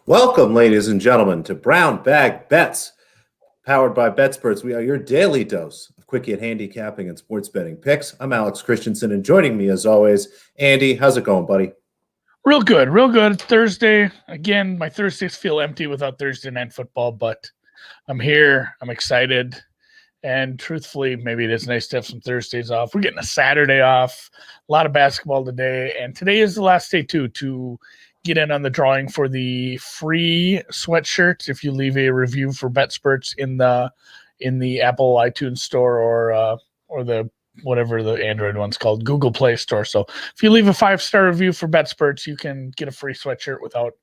Welcome, ladies and gentlemen, to Brown Bag Bets, powered by BetSperts. We are your daily dose of quick hit handicapping and sports betting picks. I'm Alex Christensen, and joining me, as always, Andy. How's it going, buddy? Real good, real good. It's Thursday. Again, my Thursdays feel empty without Thursday night football, but I'm here. I'm excited. And truthfully, maybe it is nice to have some Thursdays off. We're getting a Saturday off, a lot of basketball today. And today is the last day, too, to get in on the drawing for the free sweatshirts if you leave a review for BetSperts in the Apple iTunes store or the whatever the Android one's called, Google Play Store. So if you leave a 5-star review for BetSperts, you can get a free sweatshirt without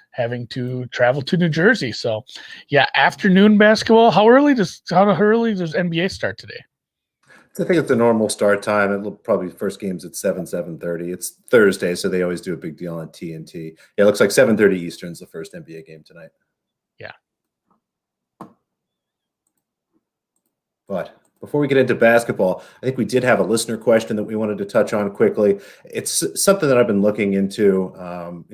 having to travel to New Jersey. So yeah, afternoon basketball. How early does NBA start today? I think it's the normal start time. It'll probably first game's at 7:30. It's Thursday, so they always do a big deal on TNT. Yeah, it looks like 7:30 Eastern's the first NBA game tonight. Yeah. But before we get into basketball, I think we did have a listener question that we wanted to touch on quickly. It's something that I've been looking into.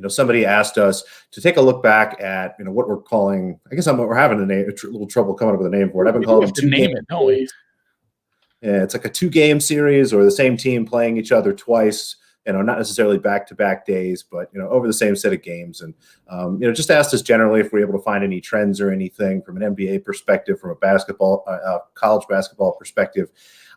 Somebody asked us to take a look back at what we're calling. I guess we're having a little trouble coming up with a name for it. I've been calling them name it, don't we? Yeah, it's like a 2-game series or the same team playing each other twice. Not necessarily back-to-back days, but over the same set of games. And just asked us generally if we're able to find any trends or anything from an NBA perspective, from a college basketball perspective.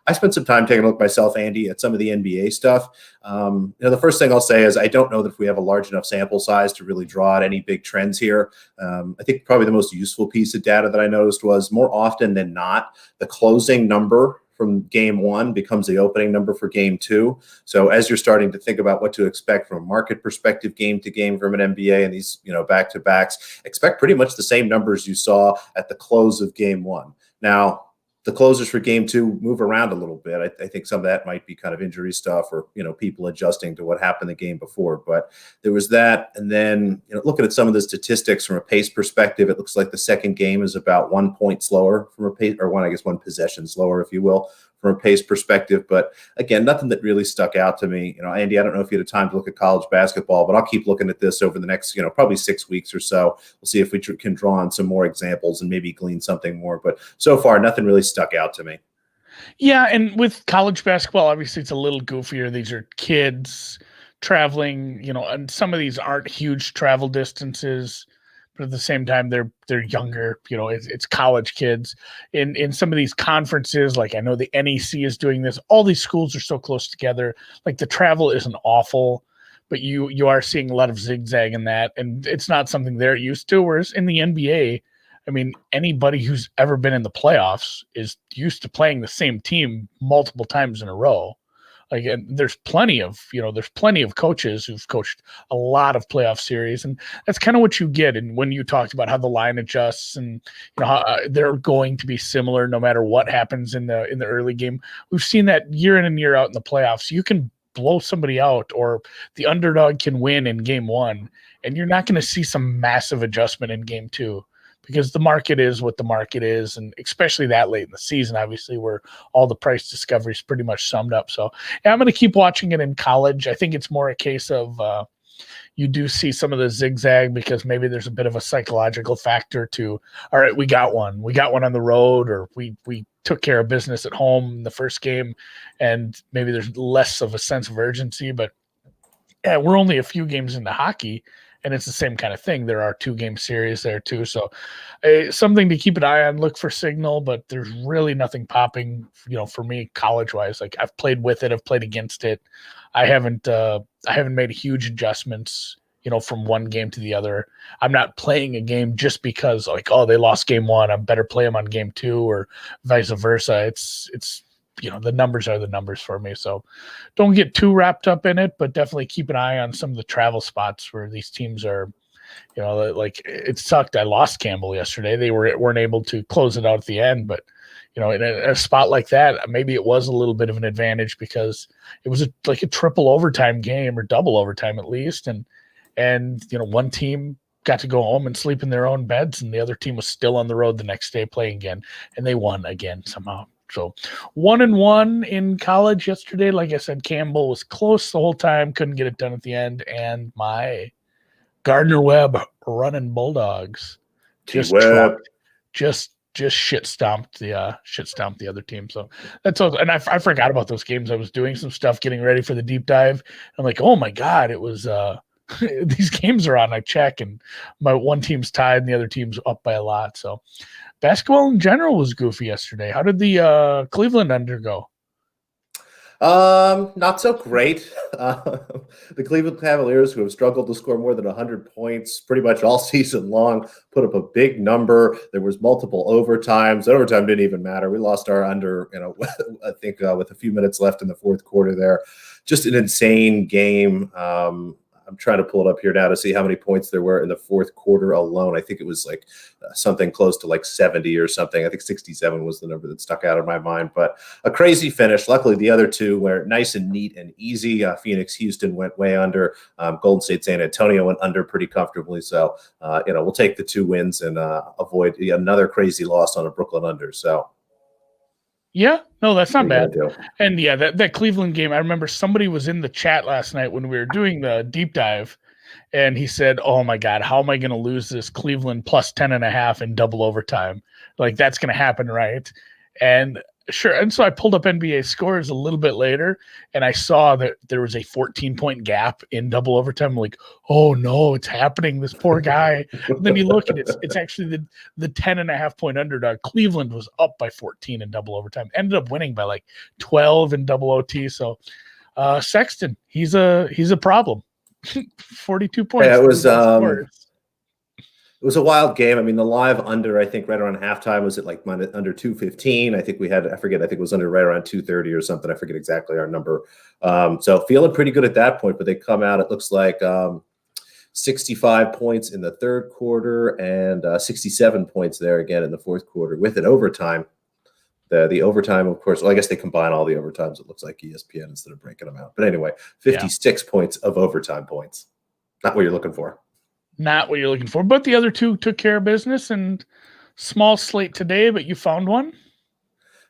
I spent some time taking a look myself, Andy, at some of the NBA stuff. The first thing I'll say is I don't know that if we have a large enough sample size to really draw out any big trends here. I think probably the most useful piece of data that I noticed was more often than not, the closing number from game one becomes the opening number for game two. So as you're starting to think about what to expect from a market perspective, game to game from an NBA and these, back-to-backs, expect pretty much the same numbers you saw at the close of game one. Now, the closers for game two move around a little bit. I think some of that might be kind of injury stuff or, people adjusting to what happened the game before. But there was that. And then, looking at some of the statistics from a pace perspective, it looks like the second game is about 1 point slower from a pace, or one possession slower, if you will, from a pace perspective. But again, nothing that really stuck out to me. Andy, I don't know if you had time to look at college basketball, but I'll keep looking at this over the next, probably 6 weeks or so. We'll see if we can draw on some more examples and maybe glean something more. But so far, nothing really stuck out to me. Yeah, and with college basketball, obviously it's a little goofier. These are kids traveling, and some of these aren't huge travel distances. But at the same time, they're younger. It's college kids. In some of these conferences, like I know the NEC is doing this. All these schools are so close together. Like the travel isn't awful, but you are seeing a lot of zigzag in that, and it's not something they're used to. Whereas in the NBA, I mean, anybody who's ever been in the playoffs is used to playing the same team multiple times in a row. Like, and there's plenty of coaches who've coached a lot of playoff series, and that's kind of what you get. And when you talked about how the line adjusts, and how they're going to be similar no matter what happens in the early game, we've seen that year in and year out in the playoffs. You can blow somebody out, or the underdog can win in game one, and you're not going to see some massive adjustment in game two. Because the market is what the market is, and especially that late in the season, obviously, where all the price discovery is pretty much summed up. So yeah, I'm going to keep watching it in college. I think it's more a case of you do see some of the zigzag because maybe there's a bit of a psychological factor to, all right, we got one on the road, or we took care of business at home in the first game, and maybe there's less of a sense of urgency. But yeah, we're only a few games into hockey, and it's the same kind of thing. There are 2-game series there too. So something to keep an eye on, look for signal, but there's really nothing popping, for me college wise. Like I've played with it, I've played against it. I haven't made huge adjustments, from one game to the other. I'm not playing a game just because like, oh, they lost game one, I better play them on game two, or vice versa. It's the numbers are the numbers for me. So don't get too wrapped up in it, but definitely keep an eye on some of the travel spots where these teams are, like it sucked. I lost Campbell yesterday. They weren't able to close it out at the end, but in a spot like that, maybe it was a little bit of an advantage because it was like a triple overtime game, or double overtime at least. And one team got to go home and sleep in their own beds, and the other team was still on the road the next day playing again, and they won again somehow. So 1-1 in college yesterday. Like I said, Campbell was close the whole time, couldn't get it done at the end, and my Gardner Webb running Bulldogs. Just T-Web. trucked, just shit stomped the other team. So that's all. And I forgot about those games. I was doing some stuff, getting ready for the deep dive. I'm like, oh my god, it was these games are on. I check, and my one team's tied, and the other team's up by a lot. So basketball in general was goofy yesterday. How did the Cleveland undergo? Not so great. The Cleveland Cavaliers, who have struggled to score more than 100 points pretty much all season long, put up a big number. There was multiple overtimes. Overtime didn't even matter. We lost our under, I think with a few minutes left in the fourth quarter there. Just an insane game. I'm trying to pull it up here now to see how many points there were in the fourth quarter alone. I think it was like something close to like 70 or something. I think 67 was the number that stuck out in my mind. But a crazy finish. Luckily, the other two were nice and neat and easy. Phoenix, Houston went way under. Golden State, San Antonio went under pretty comfortably. So, we'll take the 2 wins and avoid another crazy loss on a Brooklyn under. So. Yeah, no, that's not bad. And yeah, that Cleveland game, I remember somebody was in the chat last night when we were doing the deep dive, and he said, oh my God, how am I going to lose this Cleveland plus 10.5 in double overtime? Like, that's going to happen, right? And sure. And so I pulled up NBA scores a little bit later, and I saw that there was a 14-point gap in double overtime. I'm like, oh no, it's happening. This poor guy. And then you look at it, it's actually the 10.5-point underdog. Cleveland was up by 14 in double overtime, ended up winning by like 12 in double OT. So Sexton, he's a problem. 42 points. Yeah, it was a wild game. I mean, the live under, I think right around halftime was at like under 215. I think it was under right around 230 or something. I forget exactly our number. So feeling pretty good at that point, but they come out, it looks like 65 points in the third quarter and 67 points there again in the fourth quarter with an overtime. The overtime, of course, well, I guess they combine all the overtimes. It looks like ESPN instead of breaking them out. But anyway, 56 points of overtime points. Not what you're looking for. Not what you're looking for, but the other two took care of business, and small slate today, but you found one.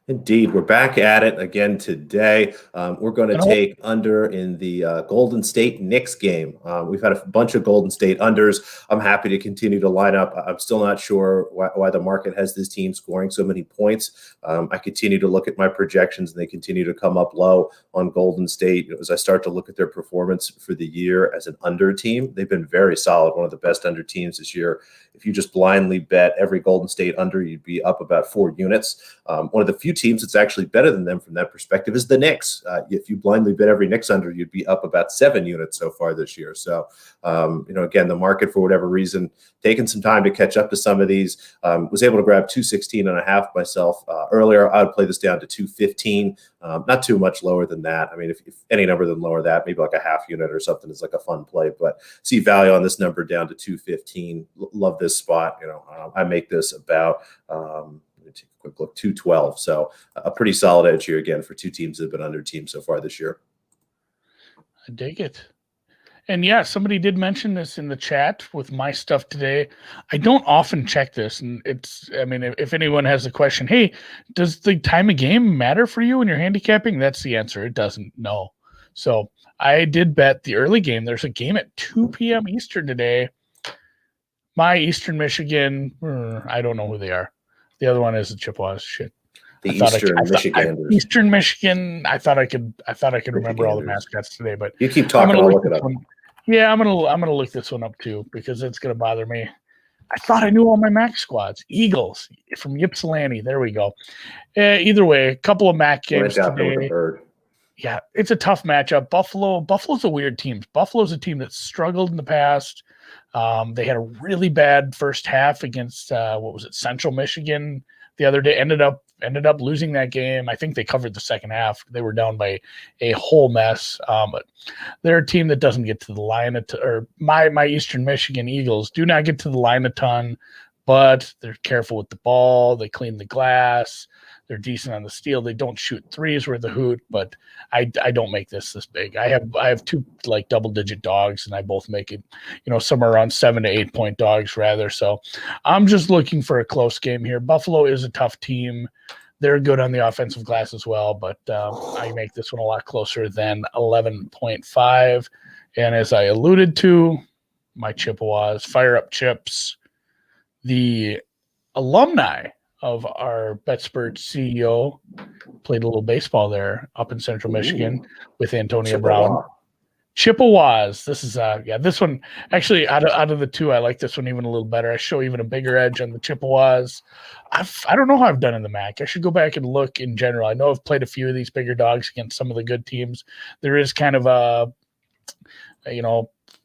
Indeed. We're back at it again today. We're going to take under in the Golden State Knicks game. We've had a bunch of Golden State unders. I'm happy to continue to line up. I'm still not sure why the market has this team scoring so many points. I continue to look at my projections, and they continue to come up low on Golden State. As I start to look at their performance for the year as an under team, they've been very solid, one of the best under teams this year. If you just blindly bet every Golden State under, you'd be up about 4 units. One of the few teams that's actually better than them from that perspective is the Knicks. If you blindly bet every Knicks under, you'd be up about 7 units so far this year. So, again, the market, for whatever reason, taking some time to catch up to some of these, was able to grab 216.5 myself earlier. I would play this down to 215, not too much lower than that. I mean, if any number than lower that, maybe like a half unit or something is like a fun play, but see value on this number down to 215. Love this spot. I make this about, take a quick look, 212. So a pretty solid edge here again for two teams that have been under teams so far this year. I dig it. And yeah, somebody did mention this in the chat with my stuff today. I don't often check this. And if anyone has a question, hey, does the time of game matter for you when you're handicapping? That's the answer. It doesn't. No. So I did bet the early game. There's a game at 2 p.m. Eastern today. My Eastern Michigan, I don't know who they are. The other one is the Chippewas. Shit. Eastern Michigan. I thought I could remember all the mascots today, but you keep talking. I'll look it up. Yeah, I'm gonna look this one up too because it's gonna bother me. I thought I knew all my MAC squads. Eagles from Ypsilanti. There we go. Either way, a couple of MAC games today. Yeah, it's a tough matchup. Buffalo's a weird team. Buffalo's a team that struggled in the past. They had a really bad first half against Central Michigan the other day. Ended up losing that game. I think they covered the second half. They were down by a whole mess. But they're a team that doesn't get to the line my Eastern Michigan Eagles do not get to the line a ton, but they're careful with the ball. They clean the glass. They're decent on the steal. They don't shoot threes worth a hoot, but I don't make this big. I have 2 like double-digit dogs, and I both make it, somewhere around 7 to 8 point dogs rather. So I'm just looking for a close game here. Buffalo is a tough team. They're good on the offensive glass as well, but I make this one a lot closer than 11.5. And as I alluded to, my Chippewas, Fire Up Chips, the alumni of our BetSpurt CEO, played a little baseball there up in Central Michigan with Antonia Brown. Chippewas. This is this one actually out of the two, I like this one even a little better. I show even a bigger edge on the Chippewas. I don't know how I've done in the MAC. I should go back and look in general. I know I've played a few of these bigger dogs against some of the good teams. There is kind of a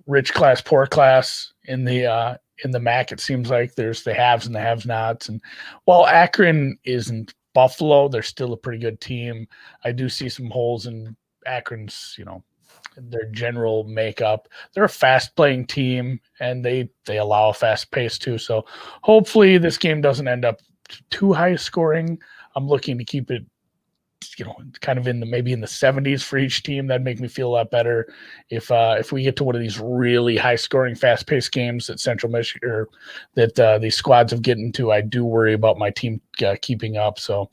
rich class, poor class in the MAC. It seems like there's the haves and the have-nots. And while Akron isn't Buffalo, they're still a pretty good team. I do see some holes in Akron's, their general makeup. They're a fast playing team and they allow a fast pace too. So hopefully this game doesn't end up too high scoring. I'm looking to keep it, kind of maybe in the 70s for each team. That'd make me feel a lot better. If we get to one of these really high scoring, fast paced games that Central Michigan or that these squads have gotten to, I do worry about my team keeping up. So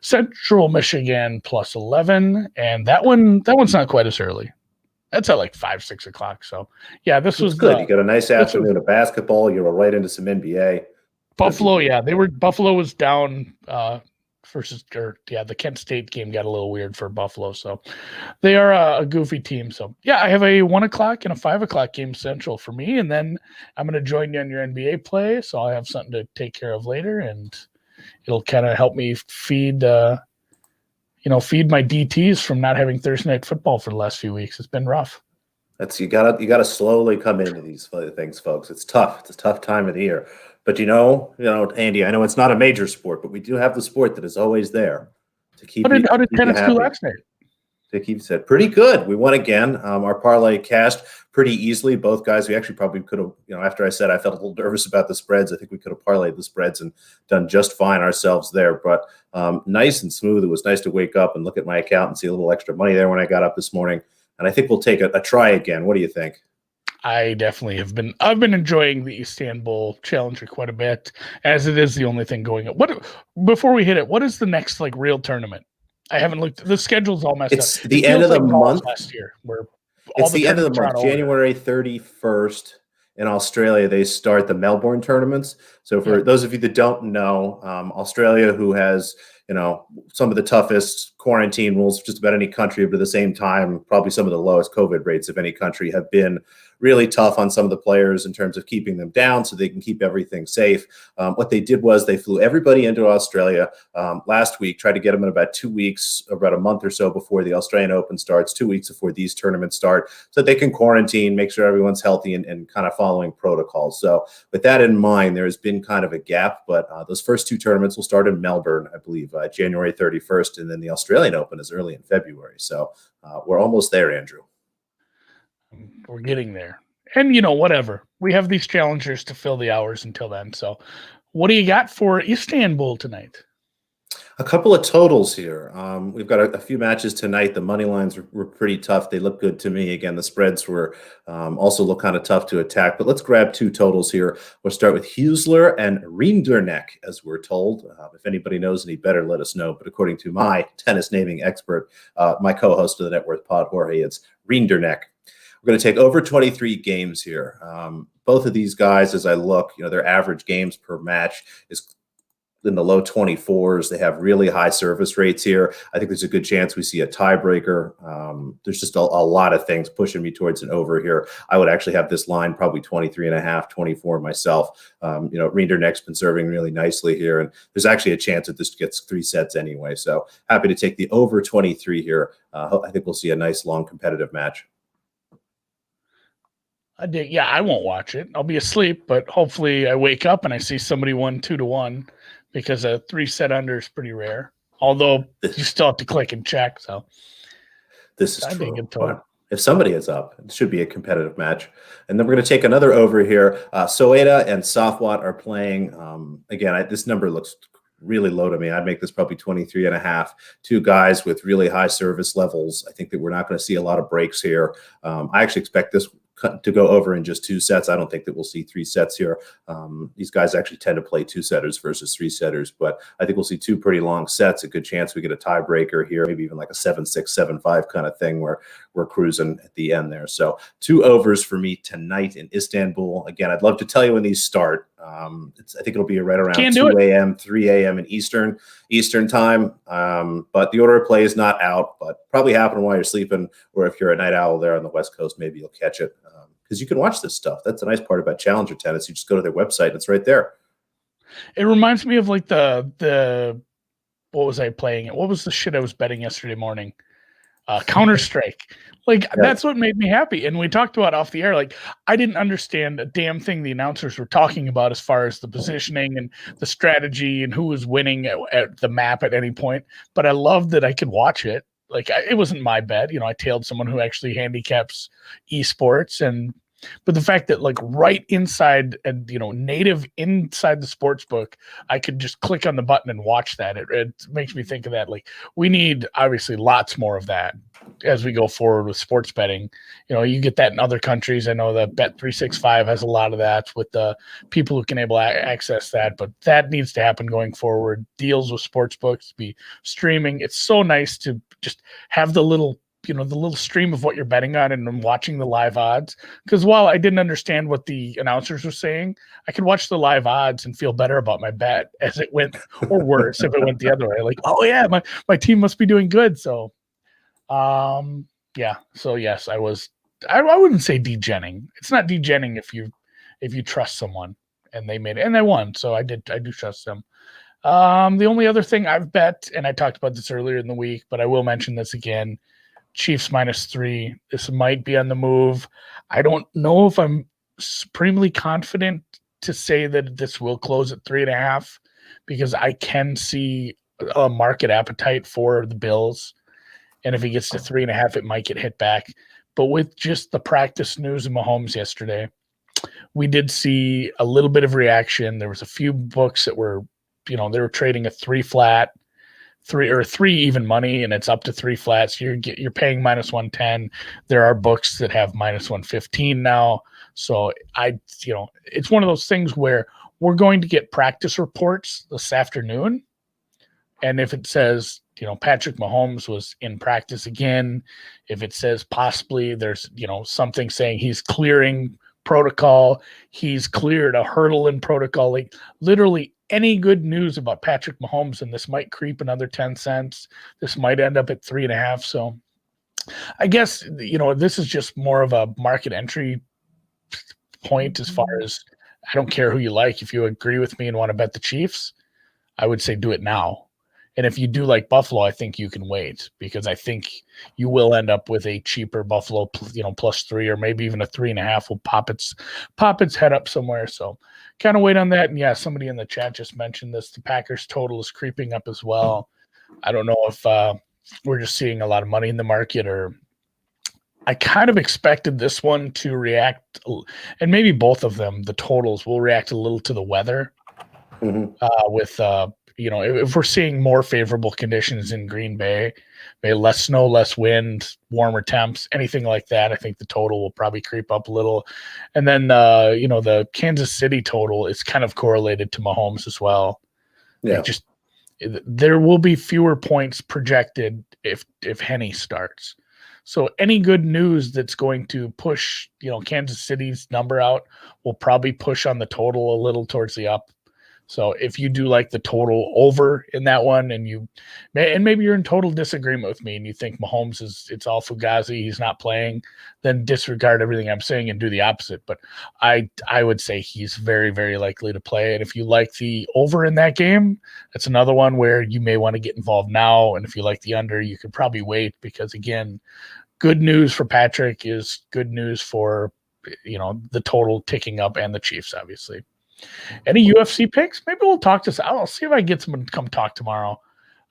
Central Michigan plus 11, and that one's not quite as early. That's at like 5, 6 o'clock. So yeah, this was good. You got a nice afternoon of basketball. You were right into some NBA. Buffalo, Buffalo was down the Kent State game got a little weird for Buffalo. So they are a goofy team. So yeah, I have a 1 o'clock and a 5 o'clock game Central for me. And then I'm going to join you on your NBA play. So I'll have something to take care of later, and it'll kind of help me feed my DTs from not having Thursday night football for the last few weeks. It's been rough. You gotta slowly come into these things, folks. It's tough. It's a tough time of the year. But Andy, I know it's not a major sport, but we do have the sport that is always there to keep. How did tennis do last night? To keep said, pretty good. We won again. Our parlay cashed pretty easily. Both guys, we actually probably could have. After I said I felt a little nervous about the spreads, I think we could have parlayed the spreads and done just fine ourselves there. But nice and smooth. It was nice to wake up and look at my account and see a little extra money there when I got up this morning. And I think we'll take a try again. What do you think? I definitely have been. I've been enjoying the Istanbul Challenger quite a bit, as it is the only thing going on. Before we hit it, what is the next real tournament? I haven't looked. The schedule's all messed up. It's the end of the month last year. It's the end of the month, January 31st. In Australia, they start the Melbourne tournaments. So for those of you that don't know, Australia, who has some of the toughest quarantine rules of just about any country, but at the same time, probably some of the lowest COVID rates of any country, have been really tough on some of the players in terms of keeping them down so they can keep everything safe. What they did was they flew everybody into Australia last week, tried to get them in about 2 weeks, about a month or so before the Australian Open starts, 2 weeks before these tournaments start, so they can quarantine, make sure everyone's healthy and kind of following protocols. So with that in mind, there has been kind of a gap, but those first two tournaments will start in Melbourne, I believe, January 31st, and then the Australian Open is early in February. So we're almost there, Andrew. We're getting there. And, whatever. We have these challengers to fill the hours until then. So what do you got for Istanbul tonight? A couple of totals here. We've got a few matches tonight. The money lines were pretty tough. They look good to me. Again, the spreads were also look kind of tough to attack. But let's grab two totals here. We'll start with Husler and Rinderknech, as we're told. If anybody knows any better, let us know. But according to my tennis naming expert, my co-host of the Net Worth Pod, Jorge, it's Rinderknech. We're going to take over 23 games here. Both of these guys, as I look, their average games per match is in the low 24s. They have really high service rates here. I think there's a good chance we see a tiebreaker. There's just a lot of things pushing me towards an over here. I would actually have this line probably 23.5, 24 myself. Rinderknech's been serving really nicely here, and there's actually a chance that this gets 3 sets anyway. So happy to take the over 23 here. I think we'll see a nice, long, competitive match. I won't watch it. I'll be asleep, but hopefully I wake up and I see somebody won 2-1, because a 3-set under is pretty rare. Although you still have to click and check. So this is true. If somebody is up, it should be a competitive match. And then we're going to take another over here. Soeda and Safwat are playing. Again, this number looks really low to me. I'd make this probably 23.5. Two guys with really high service levels. I think that we're not going to see a lot of breaks here. I actually expect this to go over in just 2 sets. I don't think that we'll see 3 sets here. These guys actually tend to play 2-setters versus 3-setters, but I think we'll see 2 pretty long sets. A good chance we get a tiebreaker here, maybe even like a 7-6, 7-5 kind of thing where we're cruising at the end there. So 2 overs for me tonight in Istanbul. Again, I'd love to tell you when these start. I think it'll be right around 2 a.m., 3 a.m. in Eastern time. But the order of play is not out, but probably happen while you're sleeping, or if you're a night owl there on the West Coast, maybe you'll catch it. Because you can watch this stuff. That's the nice part about Challenger Tennis. You just go to their website and it's right there. It reminds me of like the what was I playing? What was the shit I was betting yesterday morning? Counter-Strike. Like, that's what made me happy. And we talked about off the air, like, I didn't understand a damn thing the announcers were talking about as far as the positioning and the strategy and who was winning at the map at any point. But I loved that I could watch it. Like, it wasn't my bet. You know, I tailed someone who actually handicaps esports. But the fact that, like, right inside and, you know, native inside the sports book, I could just click on the button and watch that. It makes me think of that. Like, we need obviously lots more of that as we go forward with sports betting. You know, you get that in other countries. I know that Bet365 has a lot of that with the people who can access that, but that needs to happen going forward. Deals with sports books, be streaming. It's so nice to just have the little stream of what you're betting on and watching the live odds. Because while I didn't understand what the announcers were saying, I could watch the live odds and feel better about my bet as it went, or worse if it went the other way. Like, oh yeah, my team must be doing good. So, yeah. So yes, I wouldn't say degenning. It's not degenning if you trust someone and they made it and they won. So I do trust them. The only other thing I've bet, and I talked about this earlier in the week, but I will mention this again, Chiefs -3. This might be on the move. I don't know if I'm supremely confident to say that this will close at 3.5, because I can see a market appetite for the Bills. And if he gets to 3.5, it might get hit back. But with just the practice news of Mahomes yesterday, we did see a little bit of reaction. There was a few books that were, they were trading a 3 flat, 3 even money, and it's up to 3 flats. You're paying -110. There are books that have -115 now. So it's one of those things where we're going to get practice reports this afternoon. And if it says, Patrick Mahomes was in practice again, if it says possibly there's, something saying he's clearing protocol, he's cleared a hurdle in protocol, like literally any good news about Patrick Mahomes, and this might creep another 10 cents. This might end up at 3.5. So I guess, this is just more of a market entry point as far as, I don't care who you like. If you agree with me and want to bet the Chiefs, I would say do it now. And if you do like Buffalo, I think you can wait, because I think you will end up with a cheaper Buffalo, +3, or maybe even a 3.5 will pop its head up somewhere. So kind of wait on that. And yeah, somebody in the chat just mentioned this. The Packers total is creeping up as well. I don't know if we're just seeing a lot of money in the market, or I kind of expected this one to react, and maybe both of them, the totals will react a little to the weather. With if we're seeing more favorable conditions in Green Bay, maybe less snow, less wind, warmer temps, anything like that, I think the total will probably creep up a little. And then, the Kansas City total is kind of correlated to Mahomes as well. Yeah. There will be fewer points projected if Henny starts. So any good news that's going to push, Kansas City's number out will probably push on the total a little towards the up. So if you do like the total over in that one, and maybe you're in total disagreement with me and you think Mahomes it's all Fugazi, he's not playing, then disregard everything I'm saying and do the opposite. But I would say he's very, very likely to play. And if you like the over in that game, that's another one where you may want to get involved now. And if you like the under, you could probably wait, because again, good news for Patrick is good news for, the total ticking up, and the Chiefs, obviously. Any UFC picks? Maybe we'll talk to. I'll see if I can get someone to come talk tomorrow.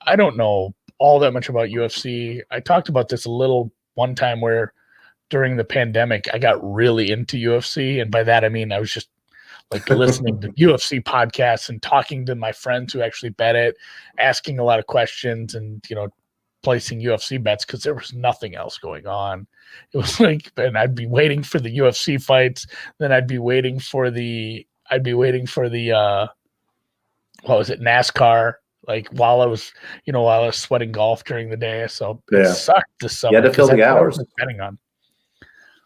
I don't know all that much about UFC. I talked about this a little one time where during the pandemic, I got really into UFC. And by that, I mean, I was just like listening to UFC podcasts and talking to my friends who actually bet it, asking a lot of questions, and, placing UFC bets, because there was nothing else going on. It was like, and I'd be waiting for the UFC fights. Then I'd be waiting for the what was it, NASCAR. like while I was sweating golf during the day. So it Yeah. sucked this summer. You had to fill 'cause the that's what I hours. was betting on.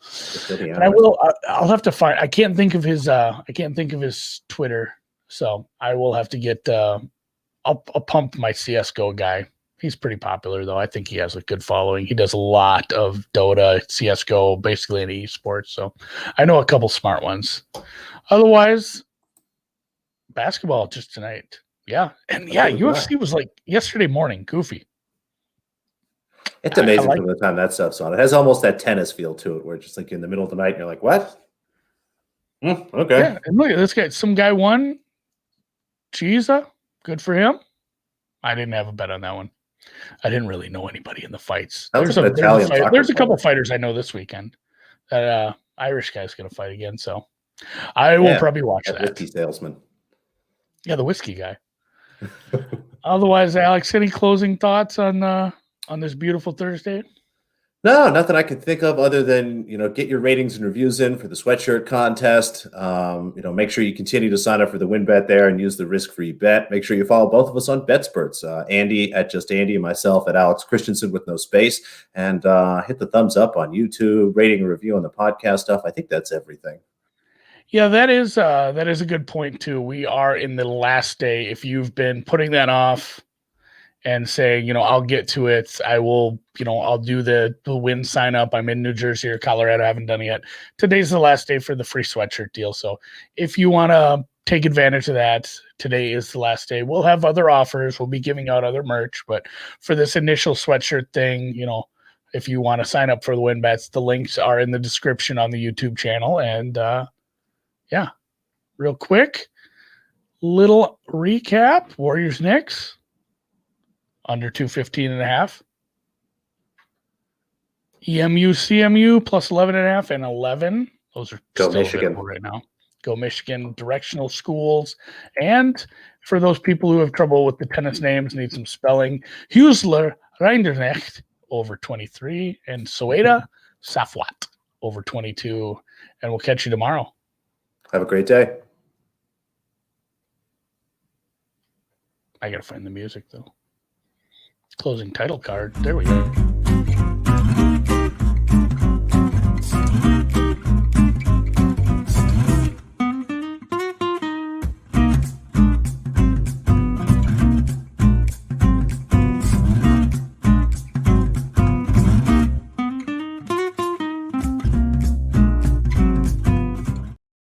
Fill the And I hours. will. I'll have to find. I can't think of his. I can't think of his Twitter. So I will have to get. I'll pump my CS:GO guy. He's pretty popular though. I think he has a good following. He does a lot of Dota, CS:GO, basically in esports. So I know a couple smart ones. Otherwise, basketball just tonight. Yeah, and yeah, Okay, UFC was like yesterday morning. Goofy. It's amazing from the time that stuff's on. It has almost that tennis feel to it, where it's just like in the middle of the night, and you're like, "What? Okay." Yeah, and look at this guy. Some guy won. Chiesa, good for him. I didn't have a bet on that one. I didn't really know anybody in the fights. Sounds like an Italian soccer There's a couple player. fighters I know this weekend. That Irish guy's going to fight again, so I will probably watch that. Whiskey salesman. Yeah, the whiskey guy. Otherwise, Alex, any closing thoughts on this beautiful Thursday? No, nothing I can think of other than, get your ratings and reviews in for the sweatshirt contest. Make sure you continue to sign up for the WinBet there and use the risk-free bet. Make sure you follow both of us on BetSperts. Andy at Just Andy and myself at Alex Christensen with no space. And hit the thumbs up on YouTube, rating and review on the podcast stuff. I think that's everything. Yeah, that is a good point too. We are in the last day. If you've been putting that off and saying, I'll get to it, I will, I'll do the win sign up. I'm in New Jersey or Colorado. I haven't done it yet. Today's the last day for the free sweatshirt deal. So if you want to take advantage of that, today is the last day. We'll have other offers. We'll be giving out other merch, but for this initial sweatshirt thing, if you want to sign up for the win bets, the links are in the description on the YouTube channel. And yeah, real quick, little recap. Warriors Knicks. Under 215.5. EMU, CMU plus 11.5 and 11. Those are Go still Michigan available right now. Go Michigan, directional schools. And for those people who have trouble with the tennis names, need some spelling, Husler Reindernecht over 23 and Soeda Safwat over 22. And we'll catch you tomorrow. Have a great day. I got to find the music, though. Closing title card. There we go.